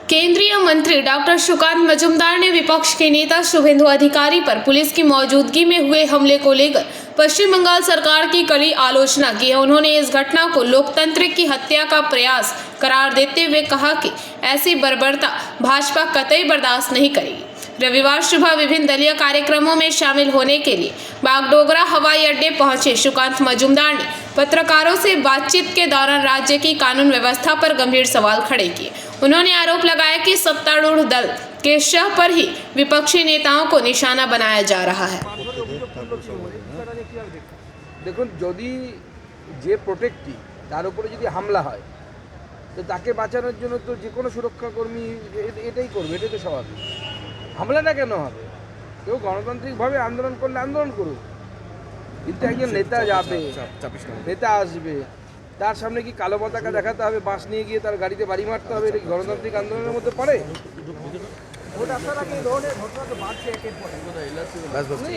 केंद्रीय मंत्री डॉक्टर सुकांत मजूमदार ने विपक्ष के नेता शुभेंदु अधिकारी पर पुलिस की मौजूदगी में हुए हमले को लेकर पश्चिम बंगाल सरकार की कड़ी आलोचना की है। उन्होंने इस घटना को लोकतंत्र की हत्या का प्रयास करार देते हुए कहा कि ऐसी बर्बरता भाजपा कतई बर्दाश्त नहीं करेगी। रविवार सुबह विभिन्न दलीय कार्यक्रमों में शामिल होने के लिए बागडोगरा हवाई अड्डे पहुंचे सुकांत मजूमदार ने पत्रकारों से बातचीत के दौरान राज्य की कानून व्यवस्था पर गंभीर सवाल खड़े किए। उन्होंने आरोप लगाया कि सत्तारूढ़ दल के शह पर ही विपक्षी नेताओं को निशाना बनाया जा रहा है। দেখুন যদি যে প্রোটেক্টি তার উপরে যদি হামলা হয় তো তাকে বাঁচানোর জন্য তো যে কোনো সুরক্ষাকর্মী এটাই করবে, এটাই তো স্বাভাবিক। হামলাটা কেন হবে? কেউ গণতান্ত্রিকভাবে আন্দোলন করলে আন্দোলন করুক, কিন্তু একজন নেতা যাবে, নেতা আসবে, তার সামনে কি কালো পতাকা দেখাতে হবে, বাঁশ নিয়ে গিয়ে তার গাড়িতে বাড়ি মারতে হবে? এটা কি গণতান্ত্রিক আন্দোলনের মধ্যে পড়ে?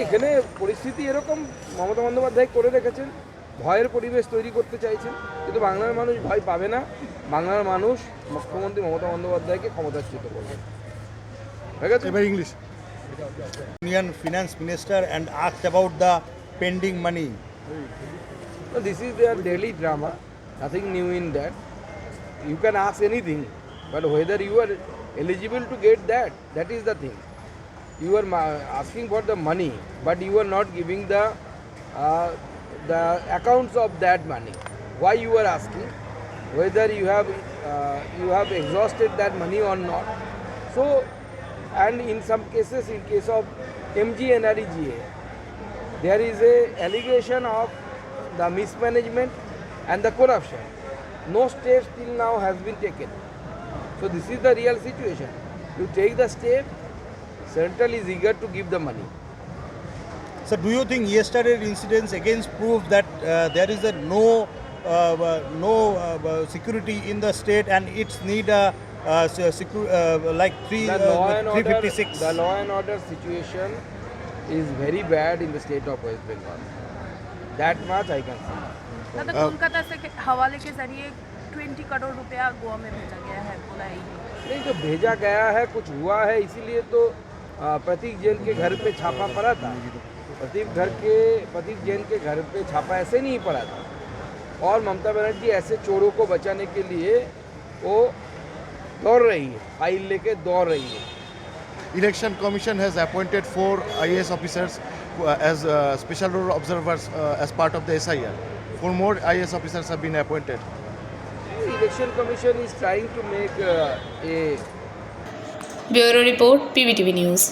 এখানে পরিস্থিতি এরকম মমতা বন্দ্যোপাধ্যায় করে রেখেছেন, ভয়ের পরিবেশ তৈরি করতে চাইছেন, কিন্তু বাংলার মানুষ ভয় পাবে না। বাংলার মানুষ মুখ্যমন্ত্রী মমতা বন্দ্যোপাধ্যায়কে ক্ষমতাচ্যুত করবে। ঠিক আছে? English. Union Finance Minister and asked about the pending money. So this is their daily drama, nothing new in that. You can ask anything, but whether you are eligible to get that, that is the thing. You are asking for the money, but you are not giving the accounts of that money. Why you are asking? Whether you have exhausted that money or not. So, and in some cases, in case of MG NREGA, there is a allegation of the mismanagement and the corruption. No steps till now has been taken. So this is the real situation. You take the step, Central is eager to give the money. So do you think yesterday's incidents again prove that there is no security in the state and it's need like 356? The law and order situation is very bad in the state of West Bengal. That much I can say. दादा कोलकाता से हवाले के जरिए 20 करोड़ रुपया गोवा में भेजा गया है, बोला है। नहीं, जो भेजा गया है कुछ हुआ है, इसीलिए तो प्रतीक जैन के घर पे छापा पड़ा था। प्रतीक जैन के घर पे छापा ऐसे नहीं पड़ा था, और ममता बनर्जी ऐसे चोरों को बचाने के लिए वो दौड़ रही है, फाइल लेके दौड़ रही है। Election Commission has appointed 4 IAS officers as special role observers as part of the SIR. 4 more IAS officers have been appointed. Election Commission is trying to make a bureau report PVTV news.